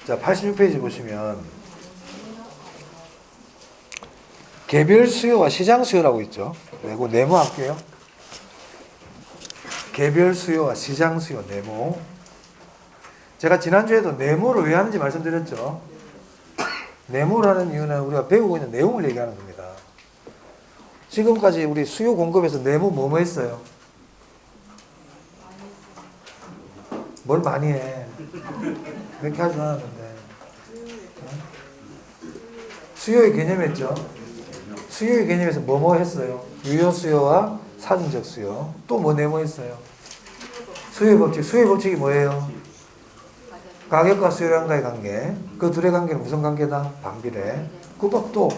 자, 86페이지 보시면 개별 수요와 시장 수요라고 있죠. 이거 네모 할게요. 개별 수요와 시장 수요 네모. 제가 지난주에도 네모를 왜 하는지 말씀드렸죠. 네모라는 이유는 우리가 배우고 있는 내용을 얘기하는 겁니다. 지금까지 우리 수요 공급에서 네모 뭐뭐 했어요? 뭘 많이 해. 몇 개 하지 않았는데. 수요의 개념했죠. 수요의 개념에서 뭐뭐 했어요? 유효 수요와 사전적 수요. 또 뭐 네모했어요? 수요의 법칙. 수요의 법칙이 뭐예요? 가격과 수요량과의 관계. 그 둘의 관계는 무슨 관계다? 반비례. 그 법도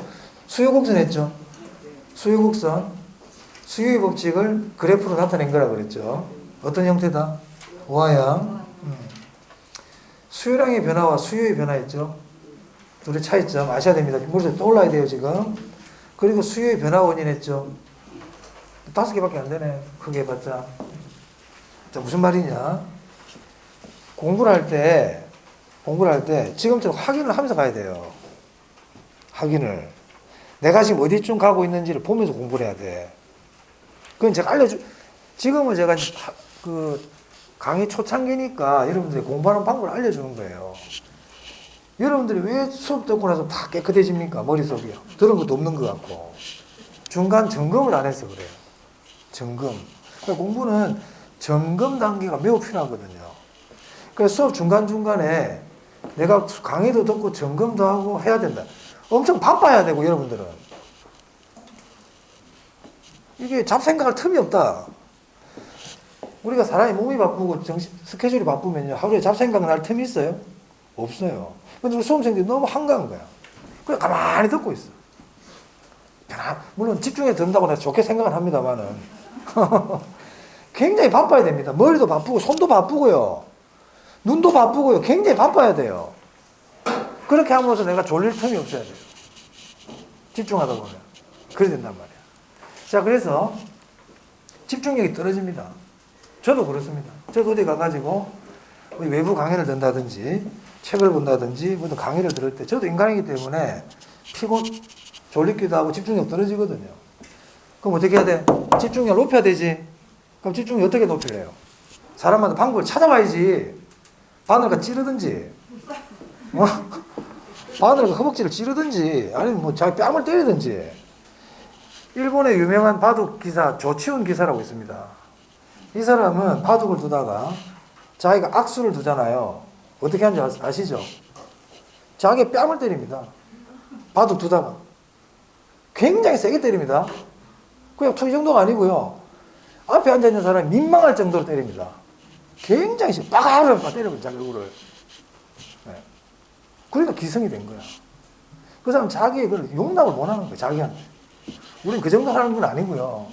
수요곡선 했죠. 수요곡선. 수요의 법칙을 그래프로 나타낸 거라 그랬죠. 어떤 형태다? 우하양. 수요량의 변화와 수요의 변화였죠. 둘의 차이점 아셔야 됩니다. 머릿속에 떠올라야 돼요, 지금. 그리고 수요의 변화 원인 했죠. 5개밖에 안 되네. 크게 해봤자. 자, 무슨 말이냐? 공부를 할 때 지금처럼 확인을 하면서 가야 돼요. 확인을. 내가 지금 어디쯤 가고 있는지를 보면서 공부를 해야 돼. 그건 제가 지금은 제가 그 강의 초창기니까 여러분들이 공부하는 방법을 알려주는 거예요. 여러분들이 왜 수업 듣고 나서 다 깨끗해집니까? 머릿속이요. 들은 것도 없는 것 같고. 중간 점검을 안 해서 그래요. 점검. 그러니까 공부는 점검 단계가 매우 필요하거든요. 그래서 수업 중간중간에 내가 강의도 듣고 점검도 하고 해야 된다. 엄청 바빠야 되고, 여러분들은. 이게 잡생각할 틈이 없다. 우리가 사람이 몸이 바쁘고 스케줄이 바쁘면요, 하루에 잡생각 날 틈이 있어요? 없어요. 근데 우리 수험생들이 너무 한가한 거야. 그냥 가만히 듣고 있어. 물론 집중해서 듣는다고 해서 좋게 생각은 합니다만은 굉장히 바빠야 됩니다. 머리도 바쁘고 손도 바쁘고요. 눈도 바쁘고요. 굉장히 바빠야 돼요. 그렇게 함으로써 내가 졸릴 틈이 없어야 돼요. 집중하다 보면. 그래야 된단 말이야. 자, 그래서 집중력이 떨어집니다. 저도 그렇습니다. 저도 어디 가가지고 외부 강의를 듣는다든지 책을 본다든지 무슨 강의를 들을 때 저도 인간이기 때문에 졸리기도 하고 집중력 떨어지거든요. 그럼 어떻게 해야 돼? 집중력 높여야 되지. 그럼 집중력 어떻게 높여요? 사람마다 방법을 찾아봐야지. 바늘과 찌르든지 바늘과 허벅지를 찌르든지 아니면 뭐 자기 뺨을 때리든지. 일본의 유명한 바둑 기사 조치훈 기사라고 있습니다. 이 사람은 바둑을 두다가 자기가 악수를 두잖아요. 어떻게 하는지 아시죠? 자기 뺨을 때립니다. 바둑 두다가. 굉장히 세게 때립니다. 그냥 이 정도가 아니고요. 앞에 앉아있는 사람이 민망할 정도로 때립니다. 굉장히 빠가르르 때려버려, 자기 얼굴을. 네. 그러니까 기성이 된 거야. 그 사람 자기의 그걸 용납을 못 하는 거야, 자기한테. 우린 그 정도 하는 건 아니고요.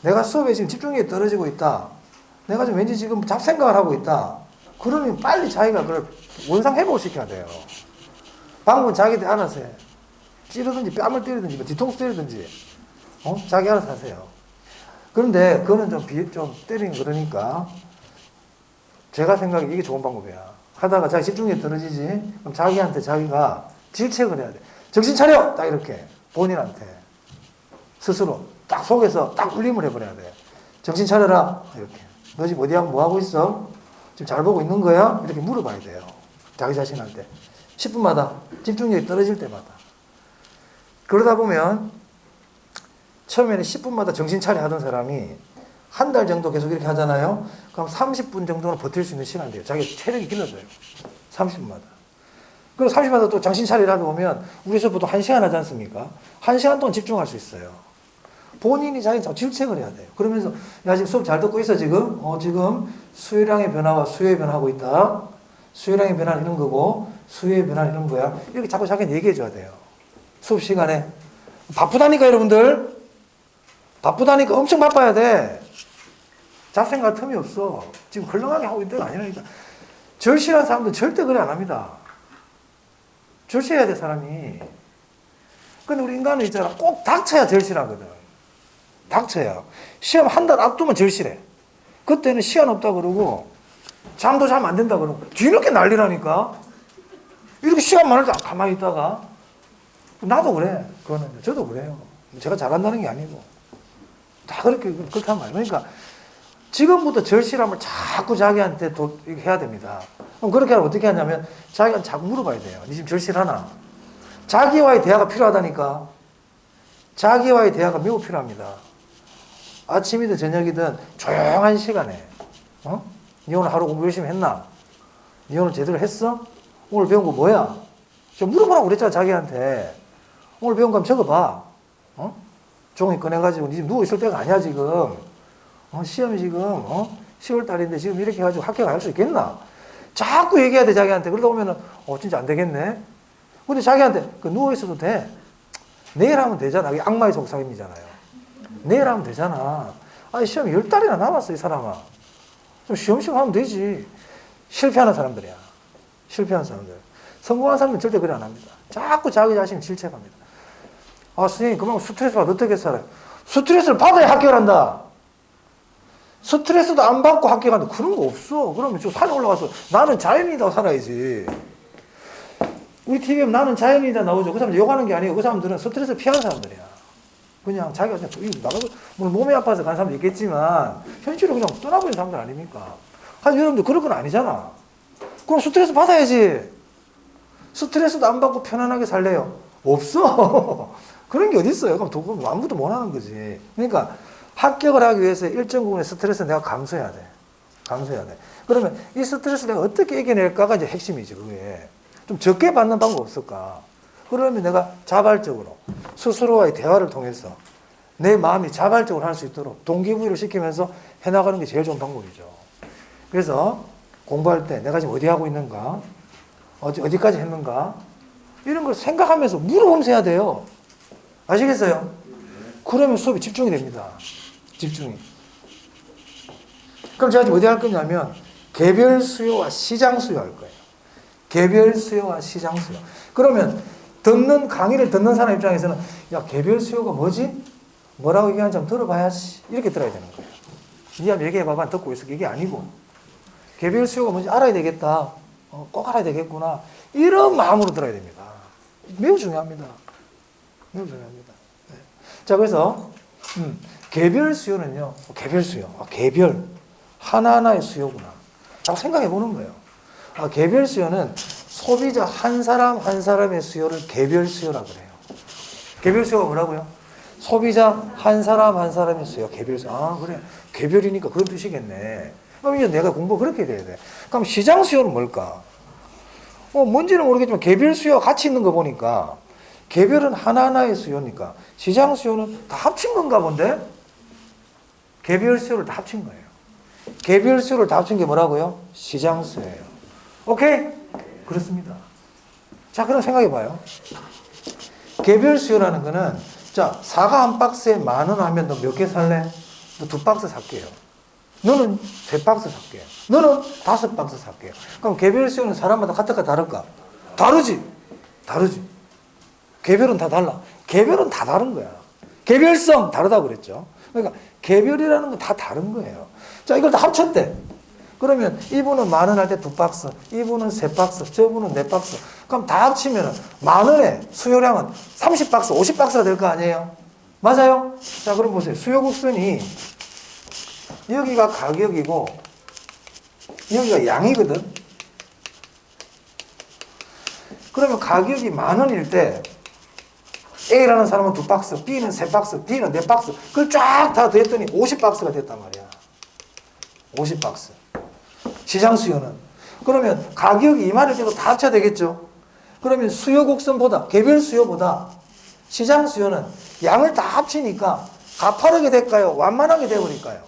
내가 수업에 지금 집중력이 떨어지고 있다. 내가 좀 왠지 지금 잡생각을 하고 있다. 그러면 빨리 자기가 그걸 원상 회복을 시켜야 돼요. 방법은 자기들 알아서 해. 찌르든지 뺨을 때리든지 뒤통수 때리든지 자기 알아서 하세요. 그런데 그거는 좀 때리는 그러니까 제가 생각에 이게 좋은 방법이야. 하다가 자기 집중력이 떨어지지. 그럼 자기한테 자기가 질책을 해야 돼. 정신 차려! 딱 이렇게 본인한테 스스로 딱 속에서 딱 울림을 해버려야 돼. 정신 차려라. 이렇게. 너 지금 어디하고 뭐 하고 있어? 지금 잘 보고 있는 거야? 이렇게 물어봐야 돼요. 자기 자신한테. 10분마다 집중력이 떨어질 때마다. 그러다 보면 처음에는 10분마다 정신 차려 하던 사람이 한 달 정도 계속 이렇게 하잖아요. 그럼 30분 정도는 버틸 수 있는 시간이 돼요. 자기 체력이 길러져요. 30분마다. 그리고 30분마다 또 정신 차리라고 보면 우리 수업 보통 1시간 하지 않습니까? 1시간 동안 집중할 수 있어요. 본인이 자기 질책을 해야 돼요. 그러면서 야 지금 수업 잘 듣고 있어 지금? 지금 수요량의 변화와 수요의 변화하고 있다. 수요량의 변화는 이런 거고 수요의 변화는 이런 거야. 이렇게 자꾸 자기한테 얘기해 줘야 돼요. 수업 시간에. 바쁘다니까 여러분들. 바쁘다니까 엄청 바빠야 돼. 잡생각 틈이 없어. 지금 헐렁하게 하고 있는 데가 아니라니까. 절실한 사람들은 절대 그래 안 합니다. 절실해야 돼 사람이. 근데 우리 인간은 있잖아. 꼭 닥쳐야 절실하거든. 닥쳐야. 시험 한 달 앞두면 절실해. 그때는 시간 없다 그러고 잠도 자면 안 된다 그러고 뒤늦게 난리라니까. 이렇게 시간 많을 때 가만히 있다가 나도 그래. 그거는 저도 그래요. 제가 잘한다는 게 아니고 다 그렇게 한 말이에요. 그러니까 지금부터 절실함을 자꾸 자기한테 해야 됩니다. 그럼 그렇게 하면 어떻게 하냐면 자기한테 자꾸 물어봐야 돼요. 니 지금 절실하나? 자기와의 대화가 필요하다니까. 자기와의 대화가 매우 필요합니다. 아침이든 저녁이든 조용한 시간에 니 오늘 하루 공부 열심히 했나? 니 오늘 제대로 했어? 오늘 배운 거 뭐야? 좀 물어보라고 그랬잖아 자기한테. 오늘 배운 거 한번 적어봐. 종이 꺼내가지고 니 지금 누워있을 때가 아니야 지금. 시험이 지금 10월 달인데 지금 이렇게 해가지고 학교 갈 수 있겠나? 자꾸 얘기해야 돼 자기한테. 그러다 보면은 진짜 안 되겠네. 근데 자기한테 누워있어도 돼. 내일 하면 되잖아. 이게 악마의 속삭임이잖아요. 내일 하면 되잖아. 아니 시험이 10달이나 남았어 이 사람아. 좀 쉬엄쉬엄 하면 되지. 실패하는 사람들이야. 실패하는 사람들. 성공한 사람은 절대 그래 안 합니다. 자꾸 자기 자신을 질책합니다. 선생님 그만 스트레스 받아 어떻게 살아요? 스트레스를 받아야 합격한다. 스트레스도 안 받고 합격한다. 그런 거 없어. 그러면 저 산에 올라가서 나는 자연이다 살아야지. 우리 TV에 나는 자연이다 나오죠. 그 사람들 욕하는 게 아니고 그 사람들은 스트레스를 피하는 사람들이야. 그냥 자기가 나가서 몸이 아파서 간 사람도 있겠지만 현실로 그냥 떠나버린 사람들 아닙니까? 하지만 여러분들 그런 건 아니잖아. 그럼 스트레스 받아야지. 스트레스도 안 받고 편안하게 살래요? 없어. 그런 게 어디 있어요? 그럼 아무것도 못 하는 거지. 그러니까 합격을 하기 위해서 일정 부분의 스트레스를 내가 감수해야 돼. 감수해야 돼. 그러면 이 스트레스를 내가 어떻게 이겨낼까가 이제 핵심이지, 그게. 좀 적게 받는 방법 없을까? 그러면 내가 자발적으로 스스로와의 대화를 통해서 내 마음이 자발적으로 할 수 있도록 동기부여를 시키면서 해나가는 게 제일 좋은 방법이죠. 그래서 공부할 때 내가 지금 어디 하고 있는가? 어디까지 했는가? 이런 걸 생각하면서 물어보면서 해야 돼요. 아시겠어요? 그러면 수업이 집중이 됩니다. 집중이. 그럼 제가 지금 어디 할 거냐면 개별 수요와 시장 수요 할 거예요. 개별 수요와 시장 수요. 그러면 강의를 듣는 사람 입장에서는 야 개별 수요가 뭐지? 뭐라고 얘기하는지 한번 들어봐야지. 이렇게 들어야 되는 거예요. 니 한번 얘기해봐봐. 듣고 있어. 이게 아니고 개별 수요가 뭔지 알아야 되겠다. 꼭 알아야 되겠구나. 이런 마음으로 들어야 됩니다. 매우 중요합니다. 매우 중요합니다. 네. 자, 그래서 개별 수요는요. 개별 수요. 개별. 하나하나의 수요구나. 라고 생각해 보는 거예요. 개별 수요는 소비자 한 사람 한 사람의 수요를 개별 수요라고 그래요. 개별 수요가 뭐라고요? 소비자 한 사람 한 사람의 수요. 개별 수요. 그래. 개별이니까 그런 뜻이겠네. 그럼 이제 내가 공부 그렇게 돼야 돼. 그럼 시장 수요는 뭘까? 뭔지는 모르겠지만 개별 수요가 같이 있는 거 보니까 개별은 하나하나의 수요니까 시장 수요는 다 합친 건가 본데? 개별 수요를 다 합친 거예요. 개별 수요를 다 합친 게 뭐라고요? 시장 수요예요. 오케이? 그렇습니다. 자, 그럼 생각해 봐요. 개별 수요라는 거는 자, 사과 한 박스에 10,000원 하면 너 몇 개 살래? 너 2박스 살게요. 너는 3박스 살게요. 너는 5박스 살게요. 그럼 개별 수요는 사람마다 같을까 다를까? 다르지. 다르지. 개별은 다 달라. 개별은 다 다른 거야. 개별성 다르다고 그랬죠. 그러니까 개별이라는 건 다 다른 거예요. 자, 이걸 다 합쳤대. 그러면 이분은 10,000원 할 때 2박스, 이분은 3박스, 저분은 4박스. 그럼 다 합치면 10,000원의 수요량은 30박스, 50박스가 될 거 아니에요? 맞아요? 자, 그럼 보세요. 수요 곡선이 여기가 가격이고 여기가 양이거든. 그러면 가격이 10,000원일 때 A라는 사람은 2박스, B는 3박스, D는 4박스. 그걸 쫙 다 더했더니 50박스가 됐단 말이야. 50박스. 시장 수요는. 그러면 가격이 20,000원일 때도 다 합쳐야 되겠죠. 그러면 수요 곡선보다, 개별 수요보다 시장 수요는 양을 다 합치니까 가파르게 될까요? 완만하게 돼버릴까요?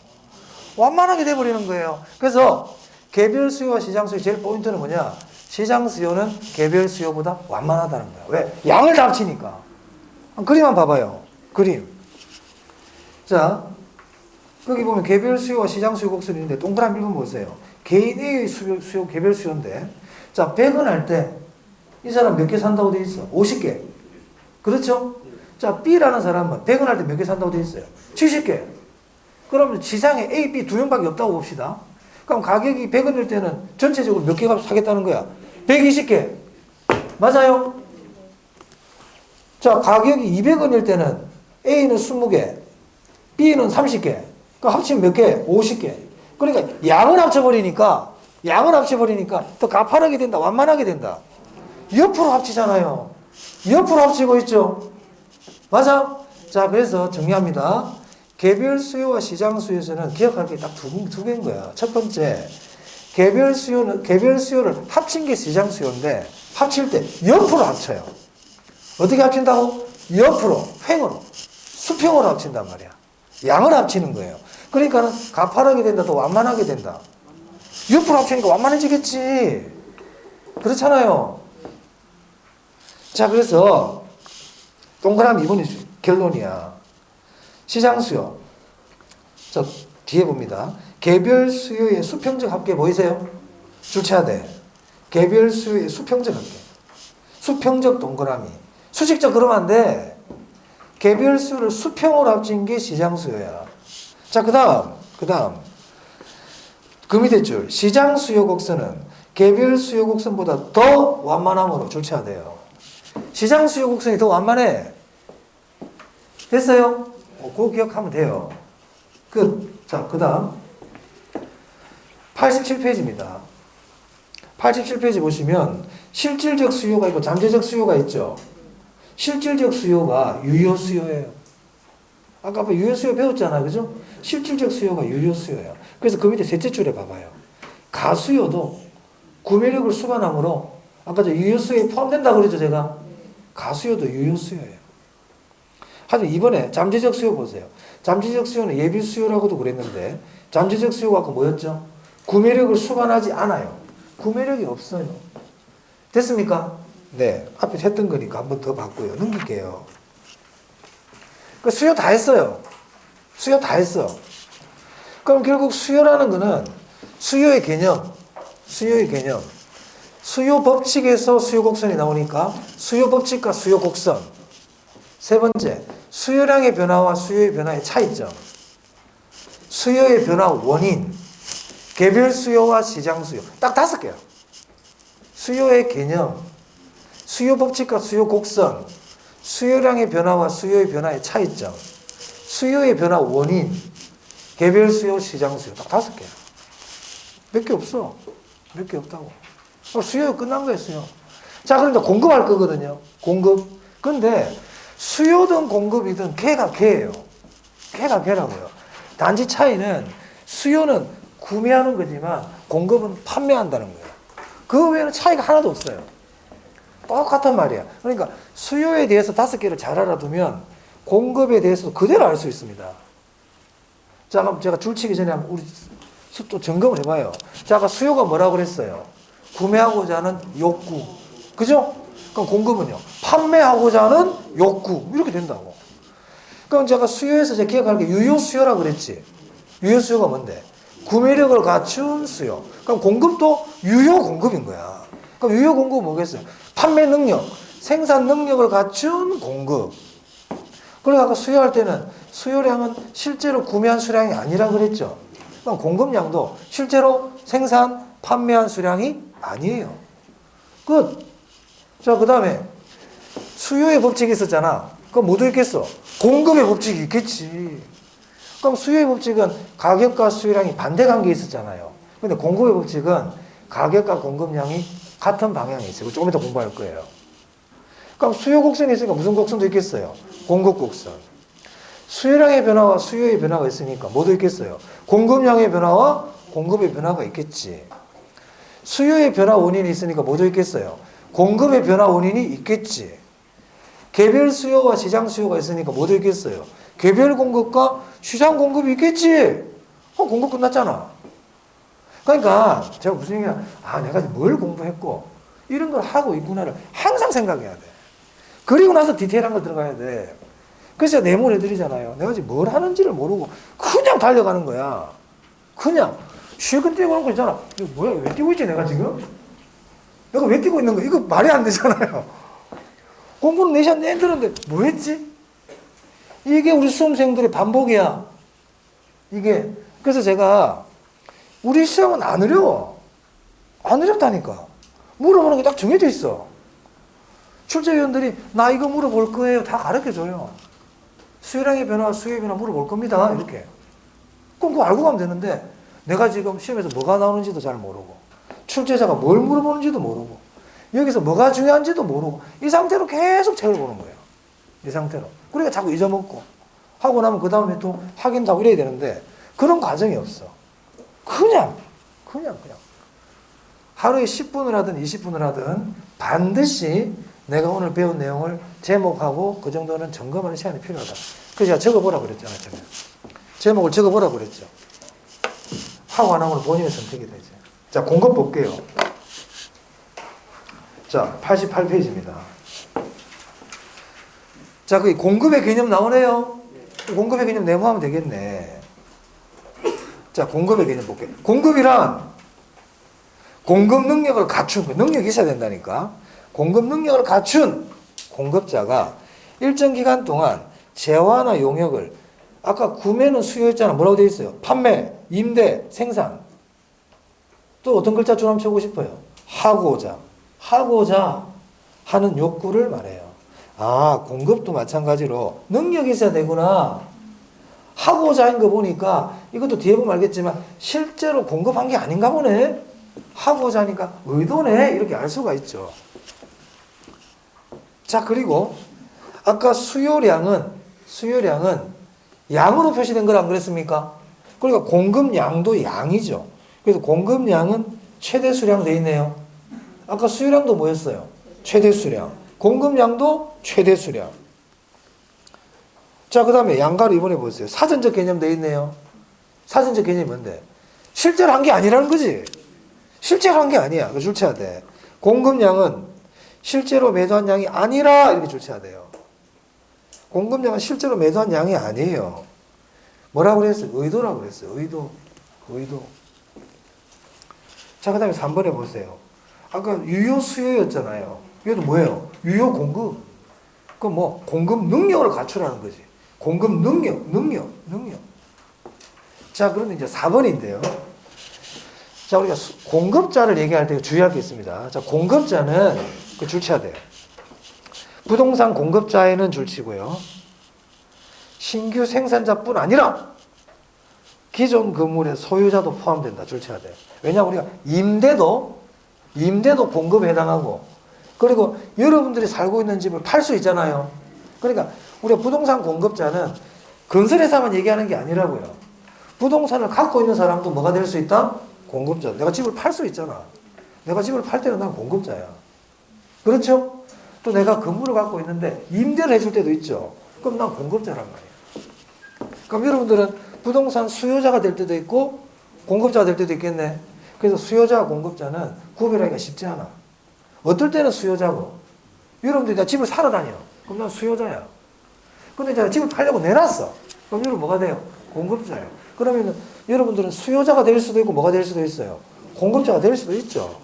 완만하게 돼버리는 거예요. 그래서 개별 수요와 시장 수요 제일 포인트는 뭐냐? 시장 수요는 개별 수요보다 완만하다는 거야. 왜? 양을 다 합치니까. 그림 한번 봐봐요. 그림. 자, 거기 보면 개별 수요와 시장 수요 곡선이 있는데 동그라미 읽으면 보세요. 개인의 수요, 개별 수요인데 자, 100원 할 때 이 사람 몇 개 산다고 돼 있어? 50개. 그렇죠? 자, B라는 사람은 100원 할 때 몇 개 산다고 돼 있어요? 70개. 그러면 시장에 A, B 두 명밖에 없다고 봅시다. 그럼 가격이 100원일 때는 전체적으로 몇 개가 사겠다는 거야? 120개. 맞아요? 자, 가격이 200원일 때는 A는 20개, B는 30개. 그 합치면 몇 개? 50개. 그러니까 양을 합쳐버리니까 더 가파르게 된다, 완만하게 된다. 옆으로 합치잖아요. 옆으로 합치고 있죠. 맞아? 자, 그래서 정리합니다. 개별 수요와 시장 수요에서는 기억할 게 딱 두 개인 거야. 첫 번째, 개별 수요를 합친 게 시장 수요인데, 합칠 때 옆으로 합쳐요. 어떻게 합친다고? 옆으로, 횡으로, 수평으로 합친단 말이야. 양을 합치는 거예요. 그러니까는 가파르게 된다, 더 완만하게 된다. 옆으로 합치니까 완만해지겠지. 그렇잖아요. 자, 그래서 동그라미 2번이 결론이야. 시장 수요. 자, 뒤에 봅니다. 개별 수요의 수평적 합계 보이세요? 줄 쳐야 돼. 개별 수요의 수평적 합계. 수평적 동그라미. 수직적 그러면 안 돼. 개별 수요를 수평으로 합친 게 시장 수요야. 자, 그 다음. 그 밑에 줄. 시장 수요 곡선은 개별 수요 곡선보다 더 완만함으로 줄 쳐야 돼요. 시장 수요 곡선이 더 완만해. 됐어요? 그거 기억하면 돼요. 자, 그 다음. 87페이지입니다. 87페이지 보시면 실질적 수요가 있고 잠재적 수요가 있죠. 실질적 수요가 유효 수요예요. 아까 유효 수요 배웠잖아요. 그죠? 실질적 수요가 유효 수요예요. 그래서 그 밑에 셋째 줄에 봐봐요. 가수요도 구매력을 수반함으로 아까 저 유효 수요에 포함된다고 그랬죠, 제가. 가수요도 유효 수요예요. 하지만 이번에 잠재적 수요 보세요. 잠재적 수요는 예비 수요라고도 그랬는데 잠재적 수요가 아까 뭐였죠? 구매력을 수반하지 않아요. 구매력이 없어요. 됐습니까? 네. 앞에 했던 거니까 한 번 더 봤고요. 넘길게요. 그 수요 다 했어요. 수요 다 했어. 그럼 결국 수요라는 거는 수요 법칙에서 수요 곡선이 나오니까 수요 법칙과 수요 곡선. 세 번째, 수요량의 변화와 수요의 변화의 차이점. 수요의 변화 원인. 개별 수요와 시장 수요. 딱 5개야. 수요의 개념, 수요 법칙과 수요 곡선, 수요량의 변화와 수요의 변화의 차이점, 수요의 변화 원인, 개별 수요, 시장 수요. 딱 5개야. 몇 개 없어. 몇 개 없다고. 수요 끝난 거예요, 수요. 자, 그런데 공급할 거거든요. 공급. 근데 수요든 공급이든 걔가 걔예요. 걔가 걔라고요. 단지 차이는 수요는 구매하는 거지만 공급은 판매한다는 거예요. 그 외에는 차이가 하나도 없어요. 똑같단 말이야. 그러니까 수요에 대해서 5개를 잘 알아두면 공급에 대해서 그대로 알 수 있습니다. 자, 그럼 제가 줄치기 전에 한번 우리 또 점검을 해봐요. 자, 아까 수요가 뭐라고 그랬어요? 구매하고자 하는 욕구. 그죠? 그럼 공급은요? 판매하고자 하는 욕구. 이렇게 된다고. 그럼 제가 수요에서 제가 기억할 게 유효 수요라고 그랬지. 유효 수요가 뭔데? 구매력을 갖춘 수요. 그럼 공급도 유효 공급인 거야. 그럼 유효 공급은 뭐겠어요? 판매 능력, 생산 능력을 갖춘 공급. 그리고 아까 수요할 때는 수요량은 실제로 구매한 수량이 아니라 그랬죠. 그럼 공급량도 실제로 생산, 판매한 수량이 아니에요. 끝. 자, 그 다음에 수요의 법칙이 있었잖아. 그럼 뭐도 있겠어? 공급의 법칙이 있겠지. 그럼 수요의 법칙은 가격과 수요량이 반대관계에 있었잖아요. 근데 공급의 법칙은 가격과 공급량이 같은 방향에 있어요. 조금 이따 공부할 거예요. 그럼 수요 곡선이 있으니까 무슨 곡선도 있겠어요? 공급 곡선. 수요량의 변화와 수요의 변화가 있으니까 뭐도 있겠어요? 공급량의 변화와 공급의 변화가 있겠지. 수요의 변화 원인이 있으니까 뭐도 있겠어요? 공급의 변화 원인이 있겠지. 개별 수요와 시장 수요가 있으니까 뭐도 있겠어요? 개별 공급과 시장 공급이 있겠지. 공급 끝났잖아. 그러니까 제가 무슨 얘기냐, 내가 뭘 공부했고 이런 걸 하고 있구나를 항상 생각해야 돼. 그리고 나서 디테일한 거 들어가야 돼. 그래서 내모내드리잖아요. 내가 지금 뭘 하는지를 모르고 그냥 달려가는 거야. 그냥 실컷 뛰고 하는 거 있잖아. 이거 뭐야? 왜 뛰고 있지 내가 지금? 내가 왜 뛰고 있는 거야? 이거 말이 안 되잖아요. 공부는 4시간 내내 들었는데 뭐 했지? 이게 우리 수험생들의 반복이야. 이게 그래서 제가 우리 시험은 안 어려워. 안 어렵다니까. 물어보는 게 딱 정해져 있어. 출제위원들이 나 이거 물어볼 거예요. 다 가르쳐줘요. 수요량의 변화, 수요의 변화 물어볼 겁니다. 이렇게. 그럼 그거 알고 가면 되는데 내가 지금 시험에서 뭐가 나오는지도 잘 모르고 출제자가 뭘 물어보는지도 모르고 여기서 뭐가 중요한지도 모르고 이 상태로 계속 책을 보는 거예요. 이 상태로. 그러니까 자꾸 잊어먹고 하고 나면 그 다음에 또 확인도 하고 이래야 되는데 그런 과정이 없어. 그냥 하루에 10분을 하든 20분을 하든 반드시 내가 오늘 배운 내용을 제목하고 그 정도는 점검하는 시간이 필요하다. 그래서 제가 적어보라고 그랬잖아요. 제가. 제목을 적어보라고 그랬죠. 하고 안 하고는 본인의 선택이 되지. 자, 공급 볼게요. 자, 88페이지입니다. 자, 그 공급의 개념 나오네요. 공급의 개념 메모하면 되겠네. 자, 공급의 개념 볼게요. 공급이란 공급 능력을 갖춘 거. 능력이 있어야 된다니까. 공급 능력을 갖춘 공급자가 일정 기간 동안 재화나 용역을 아까 구매는 수요였잖아. 뭐라고 되어 있어요? 판매, 임대, 생산. 또 어떤 글자 줄 한번 쳐보고 싶어요? 하고자 하는 욕구를 말해요. 아, 공급도 마찬가지로 능력이 있어야 되구나. 하고자 하는 거 보니까 이것도 뒤에 보면 알겠지만 실제로 공급한 게 아닌가 보네. 하고자 하니까 의도네. 이렇게 알 수가 있죠. 자, 그리고 아까 수요량은 양으로 표시된 거라 안 그랬습니까? 그러니까 공급량도 양이죠. 그래서 공급량은 최대 수량 돼 있네요. 아까 수요량도 뭐였어요? 최대 수량. 공급량도 최대 수량. 자, 그 다음에 양가로 이번에 보세요. 사전적 개념 돼 있네요. 사전적 개념이 뭔데? 실제로 한 게 아니라는 거지. 실제로 한 게 아니야. 그거 줄쳐야 돼. 공급량은 실제로 매도한 양이 아니라 이렇게 줄쳐야 돼요. 공급량은 실제로 매도한 양이 아니에요. 뭐라고 그랬어요? 의도라고 그랬어요. 의도. 자, 그 다음에 3번에 보세요. 아까 유효 수요였잖아요. 이것도 뭐예요? 유효 공급. 그럼 뭐 공급 능력을 갖추라는 거지. 공급 능력. 자, 그런데 이제 4번인데요. 자, 우리가 공급자를 얘기할 때 주의할 게 있습니다. 자, 공급자는 그 줄쳐야 돼요. 부동산 공급자에는 줄치고요. 신규 생산자뿐 아니라 기존 건물의 소유자도 포함된다. 줄쳐야 돼요. 왜냐하면 우리가 임대도 공급에 해당하고 그리고 여러분들이 살고 있는 집을 팔 수 있잖아요. 그러니까 우리가 부동산 공급자는 건설회사만 얘기하는 게 아니라고요. 부동산을 갖고 있는 사람도 뭐가 될 수 있다? 공급자. 내가 집을 팔 수 있잖아. 내가 집을 팔 때는 난 공급자야. 그렇죠? 또 내가 건물을 갖고 있는데 임대를 해줄 때도 있죠. 그럼 난 공급자란 말이야. 그럼 여러분들은 부동산 수요자가 될 때도 있고 공급자가 될 때도 있겠네. 그래서 수요자와 공급자는 구별하기가 쉽지 않아. 어떨 때는 수요자고 여러분들이 나 집을 사러 다녀. 그럼 난 수요자야. 근데 내가 집을 팔려고 내놨어. 그럼 여러분 뭐가 돼요? 공급자예요. 그러면 여러분들은 수요자가 될 수도 있고 뭐가 될 수도 있어요? 공급자가 될 수도 있죠.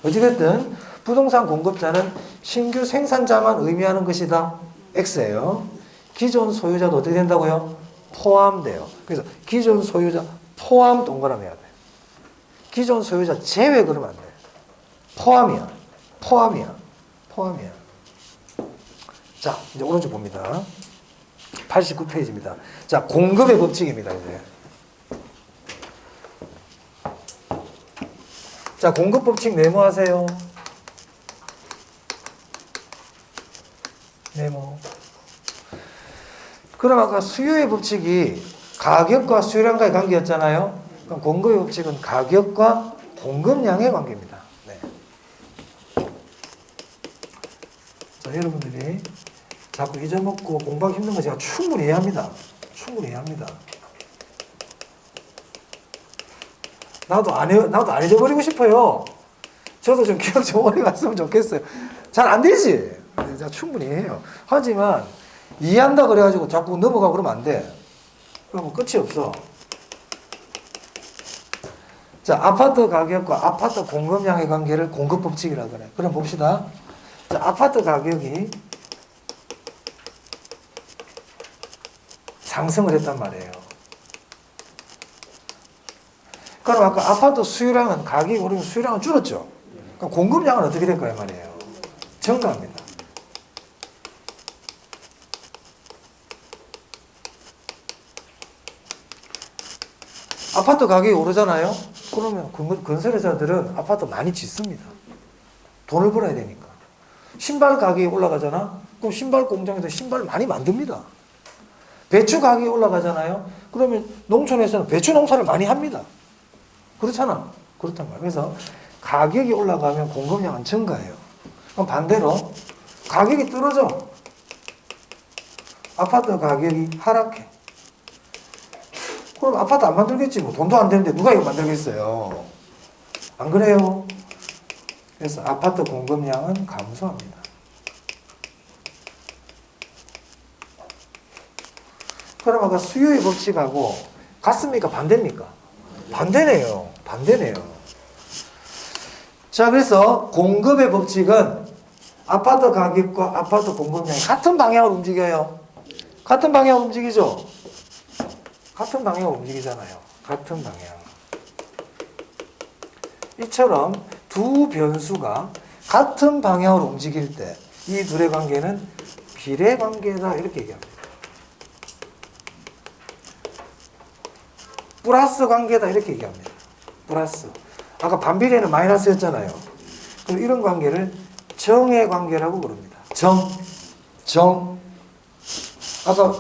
어찌됐든 부동산 공급자는 신규 생산자만 의미하는 것이다. X예요. 기존 소유자도 어떻게 된다고요? 포함돼요. 그래서 기존 소유자 포함 동그라미 해야 돼. 기존 소유자 제외 그러면 안 돼. 포함이야. 자, 이제 오른쪽 봅니다. 89페이지입니다. 자, 공급의 법칙입니다, 이제. 자, 공급 법칙 메모하세요. 메모. 그럼 아까 수요의 법칙이 가격과 수요량과의 관계였잖아요. 그럼 공급의 법칙은 가격과 공급량의 관계입니다. 네. 자, 여러분들이 자꾸 잊어먹고 공부하기 힘든 거 제가 충분히 이해합니다. 나도 안 잊어버리고 싶어요. 저도 좀 기억 좀 오래 갔으면 좋겠어요. 잘 안 되지. 제가 충분히 해요. 하지만 이해한다 그래가지고 자꾸 넘어가고 그러면 안 돼. 그러면 끝이 없어. 자, 아파트 가격과 아파트 공급량의 관계를 공급법칙이라고 그래. 그럼 봅시다. 자, 아파트 가격이 상승을 했단 말이에요. 그럼 아까 아파트 수요량은 가격이 오르면 수요량은 줄었죠. 그럼 공급량은 어떻게 될까요 말이에요? 증가합니다. 아파트 가격이 오르잖아요. 그러면 건설회사들은 아파트 많이 짓습니다. 돈을 벌어야 되니까. 신발 가격이 올라가잖아. 그럼 신발 공장에서 신발을 많이 만듭니다. 배추 가격이 올라가잖아요. 그러면 농촌에서는 배추 농사를 많이 합니다. 그렇잖아. 그렇단 말이에요. 그래서 가격이 올라가면 공급량은 증가해요. 그럼 반대로 가격이 떨어져. 아파트 가격이 하락해. 그럼 아파트 안 만들겠지. 뭐 돈도 안 되는데 누가 이거 만들겠어요. 안 그래요? 그래서 아파트 공급량은 감소합니다. 그럼 아까 수요의 법칙하고 같습니까? 반대입니까? 반대네요. 반대네요. 자, 그래서 공급의 법칙은 아파트 가격과 아파트 공급량이 같은 방향으로 움직여요. 같은 방향으로 움직이죠? 같은 방향으로 움직이잖아요. 같은 방향. 이처럼 두 변수가 같은 방향으로 움직일 때 이 둘의 관계는 비례관계다 이렇게 얘기합니다. 플러스 관계다 이렇게 얘기합니다. 플러스. 아까 반비례는 마이너스였잖아요. 그럼 이런 관계를 정의 관계라고 부릅니다. 정. 아까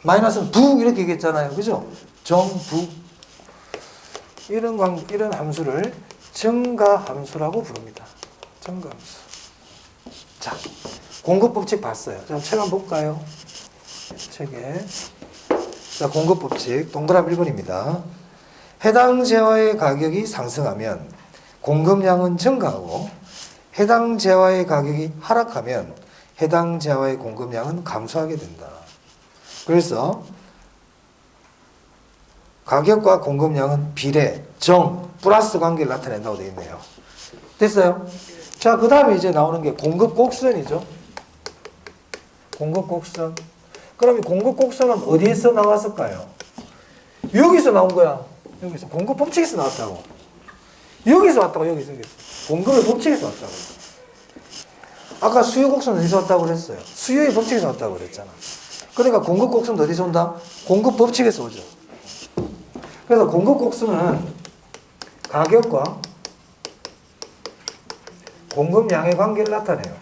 마이너스는 부 이렇게 얘기했잖아요. 그죠? 정부. 이런 함수를 증가함수라고 부릅니다. 증가함수. 자, 공급법칙 봤어요. 자, 책 한번 볼까요? 책에. 자, 공급법칙 동그라미 1번입니다. 해당 재화의 가격이 상승하면 공급량은 증가하고 해당 재화의 가격이 하락하면 해당 재화의 공급량은 감소하게 된다. 그래서 가격과 공급량은 비례, 정, 플러스 관계를 나타낸다고 되어 있네요. 됐어요? 자, 그 다음에 이제 나오는 게 공급 곡선이죠. 공급 곡선. 그럼 이 공급 곡선은 어디에서 나왔을까요? 여기서 나온 거야. 여기서. 공급 법칙에서 나왔다고. 여기서 왔다고, 여기서. 공급의 법칙에서 왔다고. 아까 수요 곡선은 어디서 왔다고 그랬어요? 수요의 법칙에서 왔다고 그랬잖아. 그러니까 공급 곡선도 어디서 온다? 공급 법칙에서 오죠. 그래서 공급 곡선은 가격과 공급량의 관계를 나타내요.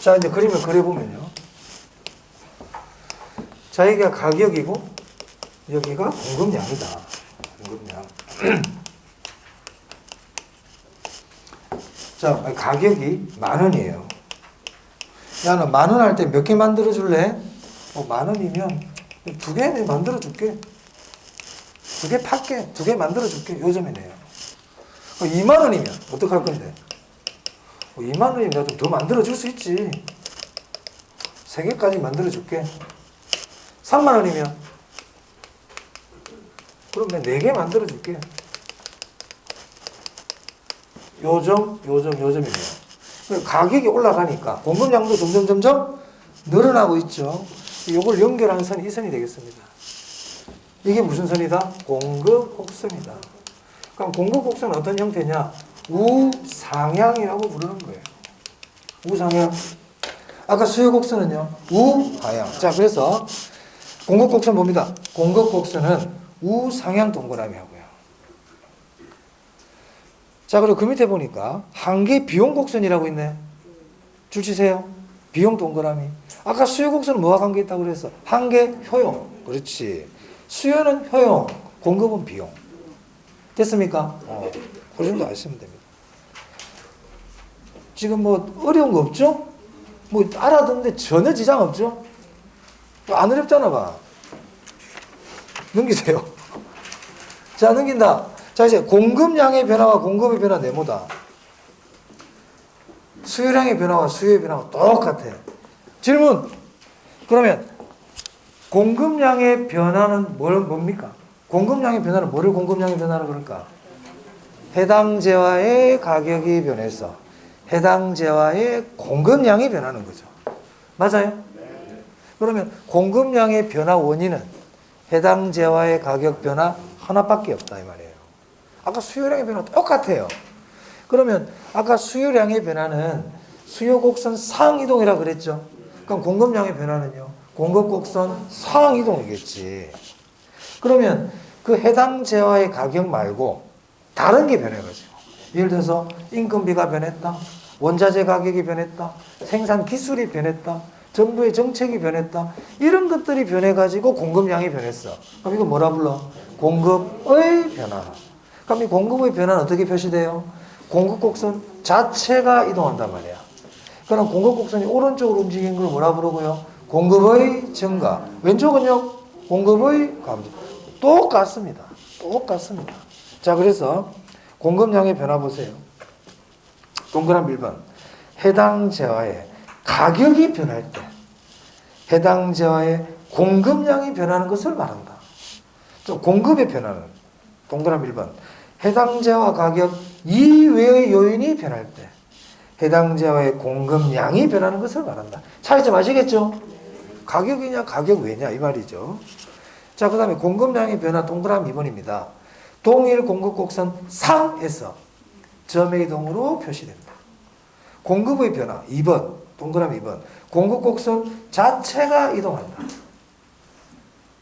자, 이제 그림을 그려보면요. 자, 여기가 가격이고, 여기가 공급량이다. 공급량. 자, 가격이 10,000원이에요. 나는 10,000원 할 때 몇 개 만들어 줄래? 10,000원이면 2개 만들어 줄게. 2개 팔게. 2개 만들어 줄게. 요즘에네요. 20,000원이면 어떡할 건데? 20,000원이면 내가 좀 더 만들어 줄 수 있지. 3개까지 만들어 줄게. 30,000원이면 그럼 내가 4개 만들어 줄게. 요점이네요. 가격이 올라가니까 공급량도 점점 늘어나고 있죠. 이걸 연결하는 선이 이 선이 되겠습니다. 이게 무슨 선이다? 공급 곡선이다. 그럼 공급 곡선은 어떤 형태냐? 우상향이라고 부르는 거예요. 우상향. 아까 수요 곡선은요? 우하향. 자, 그래서 공급 곡선 봅니다. 공급 곡선은 우상향 동그라미 하고요. 자, 그리고 그 밑에 보니까 한계 비용 곡선이라고 있네. 줄 치세요. 비용 동그라미. 아까 수요 곡선은 뭐와 관계 있다고 그랬어? 한계 효용. 그렇지. 수요는 효용, 공급은 비용. 됐습니까? 그 정도 아시면 됩니다. 지금 뭐 어려운 거 없죠? 뭐 알아듣는데 전혀 지장 없죠? 안 어렵잖아 봐. 넘기세요. 자, 넘긴다. 자, 이제 공급량의 변화와 공급의 변화 네모다. 수요량의 변화와 수요의 변화가 똑같아. 질문. 그러면 공급량의 변화는 뭡니까? 공급량의 변화는 뭐를 공급량의 변화라고 그럴까? 해당 재화의 가격이 변해서 해당 재화의 공급량이 변하는 거죠. 맞아요? 그러면 공급량의 변화 원인은 해당 재화의 가격 변화 하나밖에 없다 이 말이에요. 아까 수요량의 변화 똑같아요. 그러면 아까 수요량의 변화는 수요 곡선 상이동이라 그랬죠. 그럼 공급량의 변화는요. 공급 곡선 상이동이겠지. 그러면 그 해당 재화의 가격 말고 다른 게 변해가지고 예를 들어서 인건비가 변했다. 원자재 가격이 변했다. 생산 기술이 변했다. 정부의 정책이 변했다. 이런 것들이 변해가지고 공급량이 변했어. 그럼 이거 뭐라 불러? 공급의 변화. 그럼 이 공급의 변화는 어떻게 표시돼요? 공급 곡선 자체가 이동한단 말이야. 그럼 공급 곡선이 오른쪽으로 움직이는 걸 뭐라 부르고요? 공급의 증가. 왼쪽은요? 공급의 감소. 똑같습니다. 똑같습니다. 자, 그래서 공급량의 변화 보세요. 동그라미 1번. 해당 재화의 가격이 변할 때 해당 재화의 공급량이 변하는 것을 말한다. 또 공급의 변화는 동그라미 1번. 해당 재화 가격 이외의 요인이 변할 때 해당 재화의 공급량이 변하는 것을 말한다. 차이점 아시겠죠? 가격이냐 가격 외냐 이 말이죠. 자, 그 다음에 공급량의 변화 동그라미 2번입니다. 동일 공급 곡선 상에서 점의 이동으로 표시됩니다. 공급의 변화 2번 동그라미 2번. 공급 곡선 자체가 이동한다.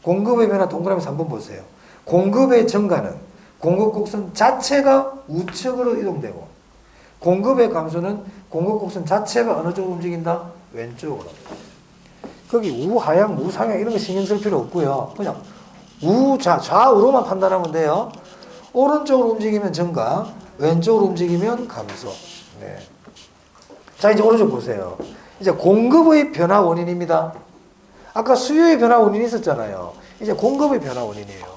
공급의 변화 동그라미 3번 보세요. 공급의 증가는 공급 곡선 자체가 우측으로 이동되고 공급의 감소는 공급 곡선 자체가 어느 쪽으로 움직인다? 왼쪽으로. 거기 우하향, 우상향 이런 거 신경 쓸 필요 없고요. 그냥 좌우로만 판단하면 돼요. 오른쪽으로 움직이면 증가, 왼쪽으로 움직이면 감소. 네. 자, 이제 오른쪽 보세요. 이제 공급의 변화 원인입니다. 아까 수요의 변화 원인이 있었잖아요. 이제 공급의 변화 원인이에요.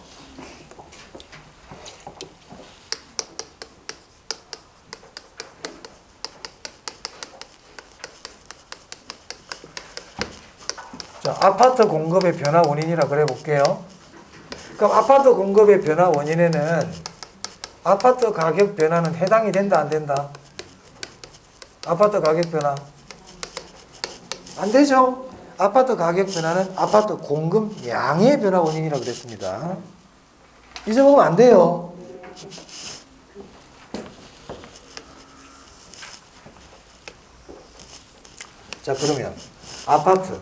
자, 아파트 공급의 변화 원인이라 그래 볼게요. 그럼 아파트 공급의 변화 원인에는 아파트 가격 변화는 해당이 된다, 안 된다? 아파트 가격 변화. 안 되죠? 아파트 가격 변화는 아파트 공급량의 변화 원인이라고 그랬습니다. 잊어보면 안 돼요. 자, 그러면 아파트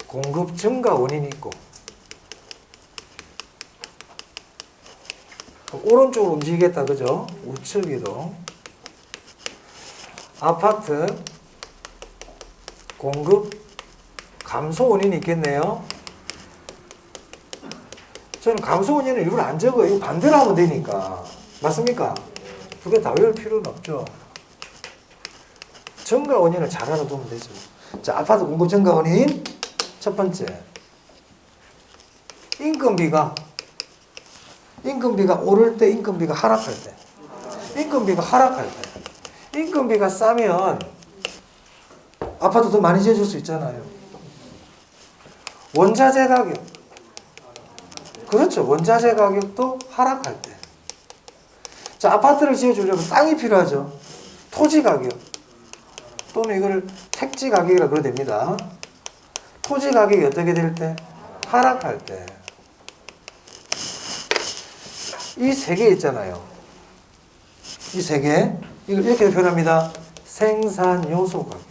공급 증가 원인이 있고 오른쪽으로 움직이겠다, 그죠? 우측 이동. 아파트 공급 감소 원인이 있겠네요. 저는 감소 원인을 일부러 안 적어요. 이거 반대로 하면 되니까. 맞습니까? 두 개 다 외울 필요는 없죠. 증가 원인을 잘 알아두면 되죠. 자, 아파트 공급 증가 원인 첫 번째. 인건비가 오를 때, 인건비가 하락할 때. 인건비가 하락할 때. 인건비가 싸면 아파트 더 많이 지어줄 수 있잖아요. 원자재 가격. 그렇죠. 원자재 가격도 하락할 때. 자, 아파트를 지어주려면 땅이 필요하죠. 토지 가격. 또는 이거를 택지 가격이라 그래도 됩니다. 토지 가격이 어떻게 될 때? 하락할 때. 이 세 개 있잖아요. 이 세 개. 이걸 이렇게 표현합니다. 생산 요소 가격.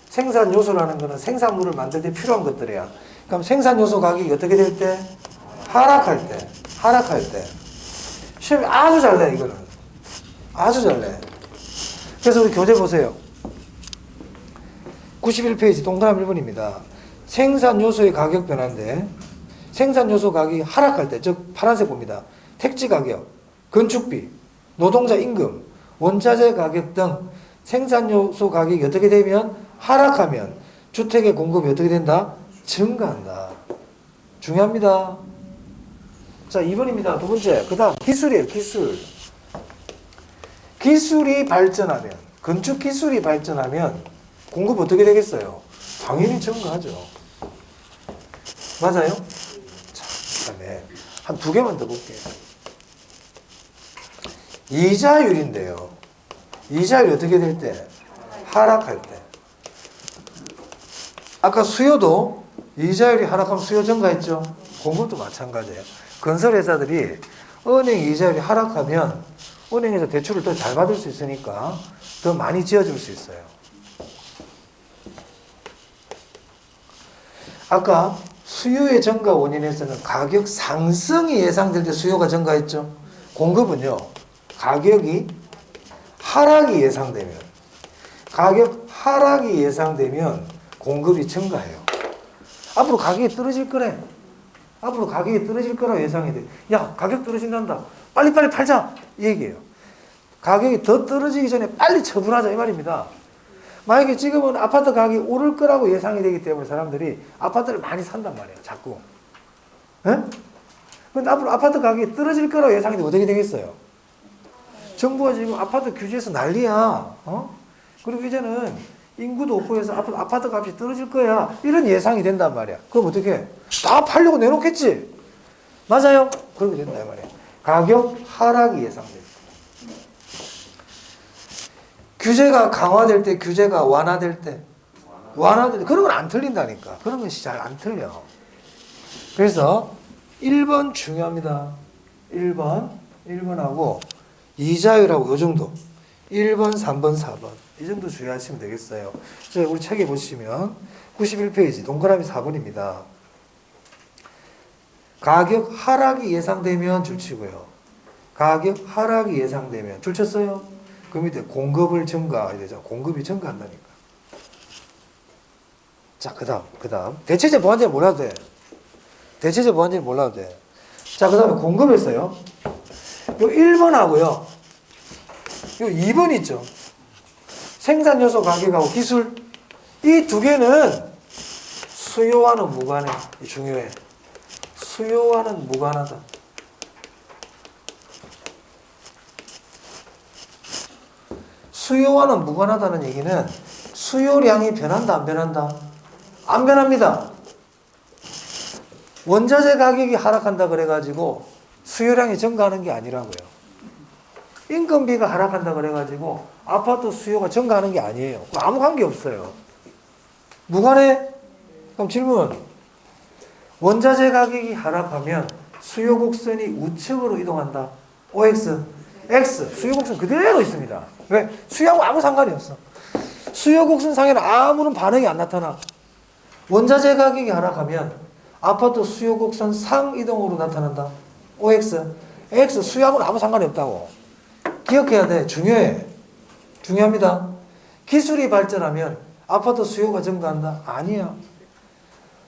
생산 요소라는 거는 생산물을 만들 때 필요한 것들이야. 그럼 생산 요소 가격이 어떻게 될 때? 하락할 때. 하락할 때. 시험이 아주 잘 내, 이거는. 아주 잘 내. 그래서 우리 교재 보세요. 91페이지 동그라미 1번입니다. 생산 요소의 가격 변화인데 생산 요소 가격이 하락할 때, 즉 파란색 봅니다. 택지 가격, 건축비, 노동자 임금, 원자재 가격 등 생산 요소 가격이 어떻게 되면 하락하면 주택의 공급이 어떻게 된다? 증가한다. 중요합니다. 자, 2번입니다. 두 번째. 그 다음 기술이에요. 기술. 기술이 발전하면, 건축 기술이 발전하면 공급 어떻게 되겠어요? 당연히 증가하죠. 맞아요? 자, 그 다음에 한 두 개만 더 볼게요. 이자율인데요. 이자율이 어떻게 될 때? 하락할 때. 아까 수요도 이자율이 하락하면 수요 증가했죠. 공급도 마찬가지예요. 건설회사들이 은행 이자율이 하락하면 은행에서 대출을 더 잘 받을 수 있으니까 더 많이 지어줄 수 있어요. 아까 수요의 증가 원인에서는 가격 상승이 예상될 때 수요가 증가했죠. 공급은요. 가격이 하락이 예상되면 가격 하락이 예상되면 공급이 증가해요. 앞으로 가격이 떨어질 거래. 앞으로 가격이 떨어질 거라고 예상이 돼. 야, 가격 떨어진단다. 빨리빨리 팔자. 이 얘기예요. 가격이 더 떨어지기 전에 빨리 처분하자 이 말입니다. 만약에 지금은 아파트 가격이 오를 거라고 예상이 되기 때문에 사람들이 아파트를 많이 산단 말이에요. 자꾸. 예? 근데 앞으로 아파트 가격이 떨어질 거라고 예상이 되면 어떻게 되겠어요? 정부가 지금 아파트 규제해서 난리야. 그리고 이제는 인구도 없고 해서 앞으로 아파트 값이 떨어질 거야. 이런 예상이 된단 말이야. 그럼 어떻게 해? 다 팔려고 내놓겠지? 맞아요? 그렇게 된다 이 말이에요. 가격 하락이 예상돼요. 규제가 강화될 때, 규제가 완화될 때, 그런 건 안 틀린다니까. 그런 것이 잘 안 틀려. 그래서 1번 중요합니다. 1번하고 이자율하고 요 정도. 1번, 3번, 4번. 이 정도 주의하시면 되겠어요. 우리 책에 보시면 91페이지 동그라미 4번입니다. 가격 하락이 예상되면 줄치고요. 가격 하락이 예상되면 줄 쳤어요? 그 밑에 공급을 증가해야 되죠. 공급이 증가한다니까. 자, 그 다음. 대체재 보완제는 몰라도 돼. 대체재 보완제는 몰라도 돼. 자, 그 다음에 공급했어요. 요 1번하고요. 요 2번 있죠. 생산 요소 가격하고 기술. 이 두 개는 수요와는 무관해. 중요해. 수요와는 무관하다. 수요와는 무관하다는 얘기는 수요량이 변한다, 안 변한다? 안 변합니다. 원자재 가격이 하락한다 그래가지고 수요량이 증가하는 게 아니라고요. 인건비가 하락한다 그래가지고 아파트 수요가 증가하는 게 아니에요. 아무 관계 없어요. 무관해? 그럼 질문. 원자재 가격이 하락하면 수요 곡선이 우측으로 이동한다. OX. X. 수요 곡선 그대로 있습니다. 왜? 수요하고 아무 상관이 없어. 수요 곡선 상에는 아무런 반응이 안 나타나. 원자재 가격이 하락하면 아파트 수요 곡선 상 이동으로 나타난다. OX. X. 수요하고는 아무 상관이 없다고. 기억해야 돼. 중요해. 중요합니다. 기술이 발전하면 아파트 수요가 증가한다? 아니야.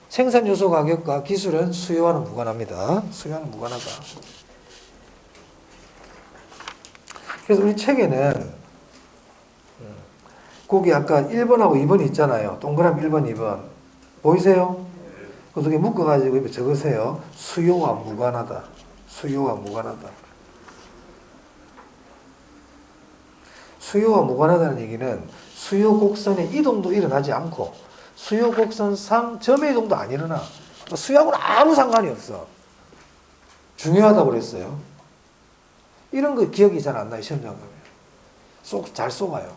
생산 요소 가격과 기술은 수요와는 무관합니다. 수요와는 무관하다. 그래서 우리 책에는 거기 아까 1번하고 2번 있잖아요. 동그라미 1번, 2번. 보이세요? 그 두 개 묶어가지고 입에 적으세요. 수요와 무관하다. 수요와 무관하다. 수요와 무관하다는 얘기는 수요 곡선의 이동도 일어나지 않고 수요 곡선 상 점의 이동도 안 일어나. 수요하고는 아무 상관이 없어. 중요하다고 그랬어요. 이런 거 기억이 잘 안 나요. 시험장 가면. 잘 쏘아요.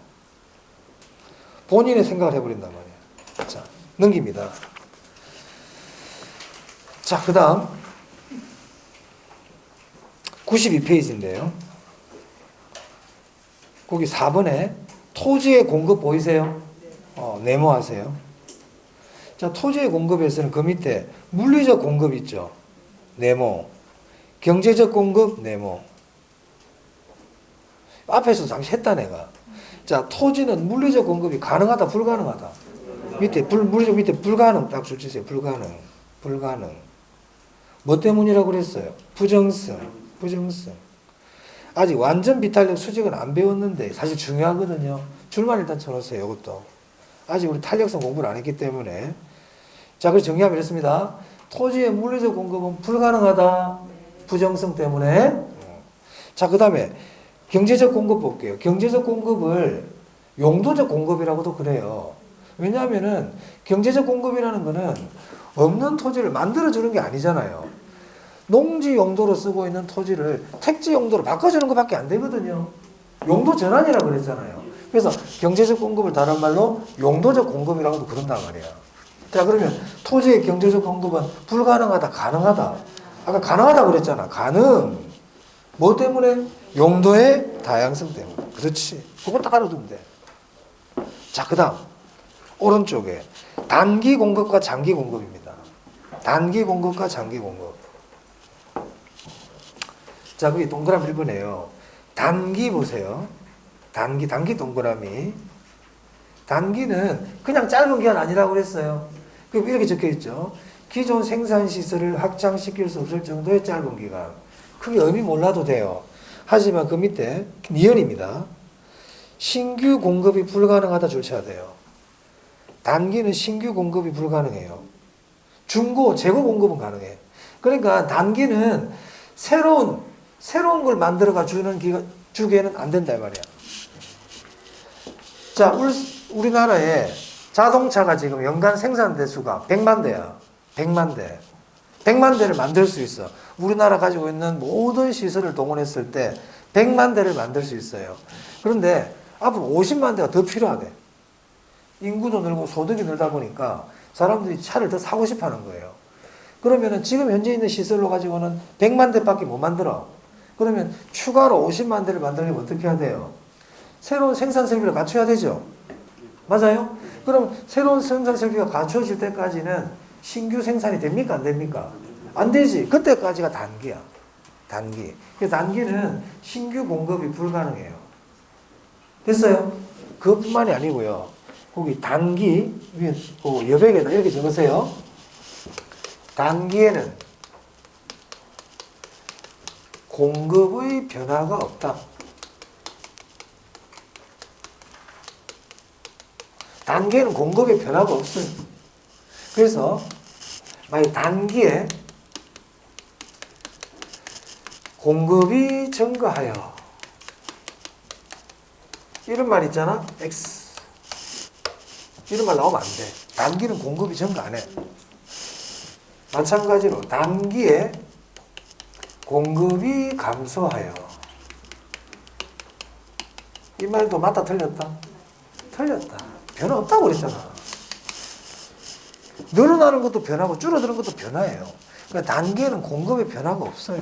본인의 생각을 해버린단 말이에요. 자, 넘깁니다. 자, 그 다음 92페이지인데요. 거기 4번에 토지의 공급 보이세요? 네모하세요. 자, 토지의 공급에서는 그 밑에 물리적 공급 있죠? 네모. 경제적 공급, 네모. 앞에서 잠시 했다 내가. 자, 토지는 물리적 공급이 가능하다, 불가능하다? 밑에 물리적 밑에 불가능 딱 줄치세요. 불가능. 뭐 때문이라고 그랬어요? 부정성. 아직 완전 비탄력 수직은 안 배웠는데 사실 중요하거든요. 줄만 일단 쳐놓으세요. 이것도. 아직 우리 탄력성 공부를 안 했기 때문에. 자, 그래서 정리하면 이렇습니다. 토지의 물리적 공급은 불가능하다. 부정성 때문에. 자, 그 다음에 경제적 공급 볼게요. 경제적 공급을 용도적 공급이라고도 그래요. 왜냐하면은 경제적 공급이라는 거는 없는 토지를 만들어주는 게 아니잖아요. 농지 용도로 쓰고 있는 토지를 택지 용도로 바꿔주는 것밖에 안 되거든요. 용도 전환이라고 그랬잖아요. 그래서 경제적 공급을 다른 말로 용도적 공급이라고도 그런단 말이야. 자, 그러면 토지의 경제적 공급은 불가능하다, 가능하다. 아까 가능하다 그랬잖아. 가능. 뭐 때문에? 용도의 다양성 때문에. 그렇지. 그거 딱 알아두면 돼. 자, 그 다음 오른쪽에 단기 공급과 장기 공급입니다. 단기 공급과 장기 공급. 자, 거기 동그라미 1번에요. 단기 보세요. 단기 동그라미. 단기는 그냥 짧은 기간 아니라고 그랬어요. 그럼 이렇게 적혀 있죠. 기존 생산시설을 확장시킬 수 없을 정도의 짧은 기간. 크게 의미 몰라도 돼요. 하지만 그 밑에 니은입니다. 신규 공급이 불가능하다 줄쳐야 돼요. 단기는 신규 공급이 불가능해요. 중고, 재고 공급은 가능해. 그러니까 단기는 새로운 걸 만들어가 주기에는 안 된다 이 말이야. 자, 우리나라에 자동차가 지금 연간 생산 대수가 100만 대야. 100만 대. 100만 대를 만들 수 있어. 우리나라 가지고 있는 모든 시설을 동원했을 때 100만 대를 만들 수 있어요. 그런데 앞으로 50만 대가 더 필요하대. 인구도 늘고 소득이 늘다 보니까 사람들이 차를 더 사고 싶어 하는 거예요. 그러면은 지금 현재 있는 시설로 가지고는 100만 대밖에 못 만들어. 그러면 추가로 50만 대를 만들려면 어떻게 해야 돼요? 새로운 생산 설비를 갖춰야 되죠. 맞아요? 그럼 새로운 생산 설비가 갖춰질 때까지는 신규 생산이 됩니까? 안 됩니까? 안 되지. 그때까지가 단기야. 단기. 그 단기는 신규 공급이 불가능해요. 됐어요? 그것뿐만이 아니고요. 거기 단기 위에 여백에다 이렇게 적으세요. 단기에는 공급의 변화가 없다. 단기에는 공급의 변화가 없어요. 그래서 만약 단기에 공급이 증가하여 이런 말 있잖아. X 이런 말 나오면 안 돼. 단기는 공급이 증가 안 해. 마찬가지로 단기에 공급이 감소하여 이 말도 맞다 틀렸다? 틀렸다. 변화 없다고 그랬잖아. 늘어나는 것도 변하고 줄어드는 것도 변화예요. 그러니까 단기에는 공급의 변화가 없어요.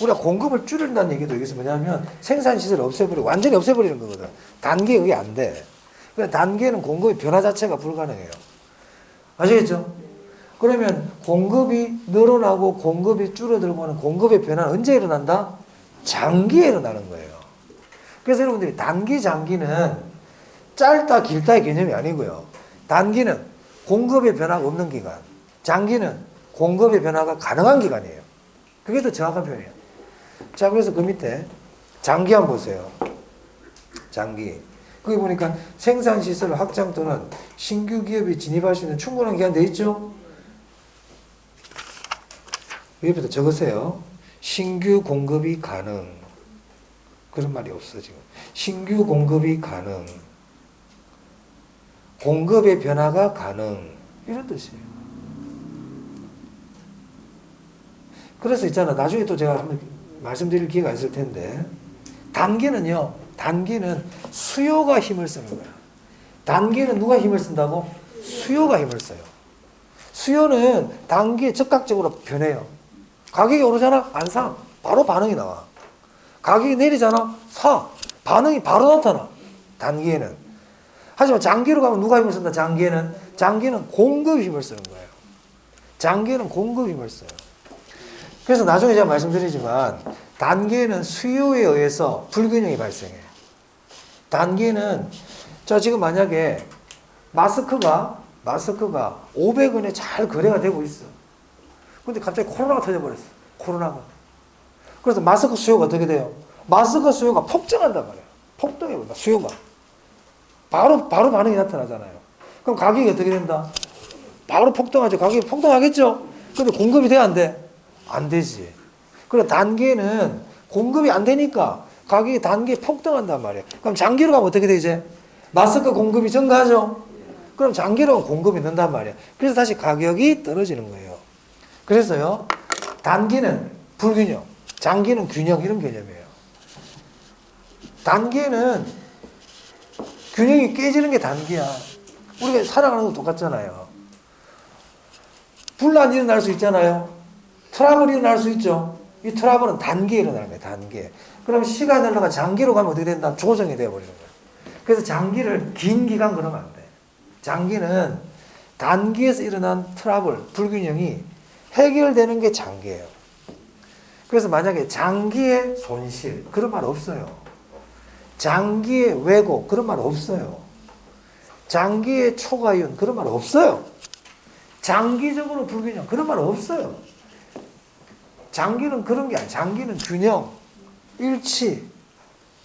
우리가 공급을 줄인다는 얘기도 여기서 뭐냐면 생산시설을 없애버리고 완전히 없애버리는 거거든. 단기에 그게 안 돼. 그러니까 단기에는 공급의 변화 자체가 불가능해요. 아시겠죠? 그러면 공급이 늘어나고 공급이 줄어들고는 공급의 변화는 언제 일어난다? 장기에 일어나는 거예요. 그래서 여러분들이 단기, 장기는 짧다, 길다의 개념이 아니고요. 단기는 공급의 변화가 없는 기간, 장기는 공급의 변화가 가능한 기간이에요. 그게 더 정확한 표현이에요. 자, 그래서 그 밑에 장기 한번 보세요. 장기. 거기 보니까 생산시설 확장 또는 신규 기업이 진입할 수 있는 충분한 기간 돼 있죠? 옆에다 적으세요. 신규 공급이 가능. 그런 말이 없어 지금. 신규 공급이 가능. 공급의 변화가 가능. 이런 뜻이에요. 그래서 있잖아. 나중에 또 제가 한번 말씀드릴 기회가 있을 텐데 단기는요. 단기는 수요가 힘을 쓰는 거야. 단기는 누가 힘을 쓴다고? 수요가 힘을 써요. 수요는 단기에 즉각적으로 변해요. 가격이 오르잖아? 안 사. 바로 반응이 나와. 가격이 내리잖아? 사. 반응이 바로 나타나. 단기에는. 하지만 장기로 가면 누가 힘을 쓴다? 장기에는 공급이 힘을 쓰는 거예요. 장기에는 공급이 힘을 써요. 그래서 나중에 제가 말씀드리지만 단기에는 수요에 의해서 불균형이 발생해. 단기에는 자 지금 만약에 마스크가 500원에 잘 거래가 되고 있어. 근데 갑자기 코로나가 터져버렸어. 코로나가. 그래서 마스크 수요가 어떻게 돼요? 마스크 수요가 폭증한단 말이에요. 폭등해버린다. 수요가. 바로 반응이 나타나잖아요. 그럼 가격이 어떻게 된다? 바로 폭등하죠. 가격이 폭등하겠죠? 근데 공급이 돼? 안 돼? 안 되지. 그래 단기에는 공급이 안 되니까 가격이 단기에 폭등한단 말이에요. 그럼 장기로 가면 어떻게 되지? 마스크 공급이 증가하죠? 그럼 장기로 가면 공급이 는단 말이에요. 그래서 다시 가격이 떨어지는 거예요. 그래서요, 단기는 불균형, 장기는 균형 이런 개념이에요. 단기에는 균형이 깨지는 게 단기야. 우리가 살아가는 거 똑같잖아요. 분란 일어날 수 있잖아요. 트러블이 일어날 수 있죠. 이 트러블은 단기에 일어나는 거예요. 단기에. 그럼 시간이 흘러가 장기로 가면 어떻게 된다? 조정이 되어버리는 거예요. 그래서 장기를 긴 기간 그러면 안 돼. 장기는 단기에서 일어난 트러블, 불균형이 해결되는 게 장기예요. 그래서 만약에 장기의 손실, 그런 말 없어요. 장기의 왜곡, 그런 말 없어요. 장기의 초과이윤, 그런 말 없어요. 장기적으로 불균형, 그런 말 없어요. 장기는 그런 게 아니야. 장기는 균형, 일치,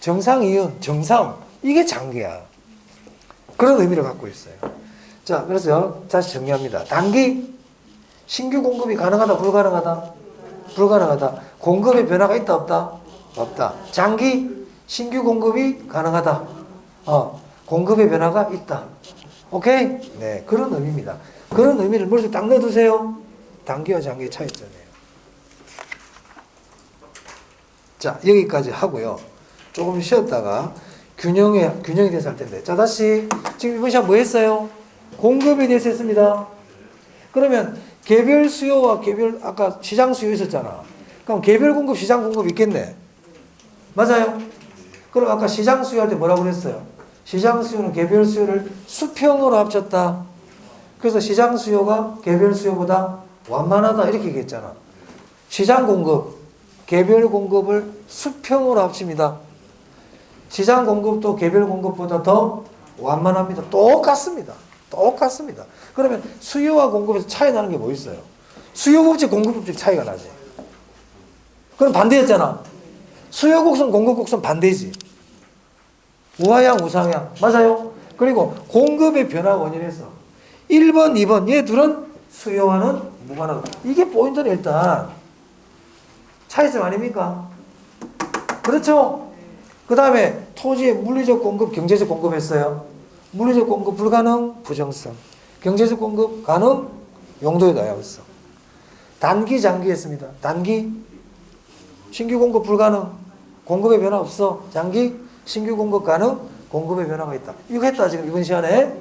정상이윤, 정상, 이게 장기야. 그런 의미를 갖고 있어요. 자, 그래서 다시 정리합니다. 단기, 신규 공급이 가능하다, 불가능하다? 불가능하다. 공급의 변화가 있다, 없다? 없다. 장기, 신규 공급이 가능하다. 공급의 변화가 있다. 오케이? 네, 그런 의미입니다. 그런 의미를 머릿속에 딱 넣어두세요. 단기와 장기의 차이점이에요. 자, 여기까지 하고요. 조금 쉬었다가 균형이 대해서 할 텐데. 자, 다시. 지금 이번 시간 뭐 했어요? 공급에 대해서 했습니다. 그러면 개별 수요와 아까 시장 수요 있었잖아. 그럼 개별 공급, 시장 공급 있겠네. 맞아요? 그럼 아까 시장 수요 할 때 뭐라고 그랬어요? 시장 수요는 개별 수요를 수평으로 합쳤다. 그래서 시장 수요가 개별 수요보다 완만하다. 이렇게 얘기했잖아. 시장 공급, 개별 공급을 수평으로 합칩니다. 시장 공급도 개별 공급보다 더 완만합니다. 똑같습니다. 똑같습니다. 그러면 수요와 공급에서 차이 나는 게 뭐 있어요? 수요 법칙, 공급 법칙 차이가 나지. 그럼 반대였잖아. 수요 곡선, 공급 곡선 반대지. 우하향, 우상향. 맞아요? 그리고 공급의 변화 원인에서 1번, 2번 얘 둘은 수요와는 무관하다. 이게 포인트는 일단 차이점 아닙니까? 그렇죠? 그 다음에 토지의 물리적 공급, 경제적 공급 했어요. 물리적 공급 불가능, 부정성. 경제적 공급 가능, 용도의 다양성. 단기, 장기 했습니다. 단기, 신규 공급 불가능, 공급의 변화 없어. 장기, 신규 공급 가능, 공급의 변화가 있다. 이거 했다, 지금 이번 시간에.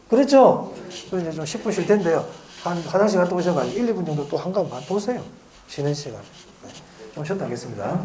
그렇죠? 그럼 이제 좀 10분 쉴 텐데요. 한 화장실 갔다 오셔가지고 1, 2분 정도 또 한가만 보세요. 쉬는 시간에. 좀 쉬었다 하겠습니다.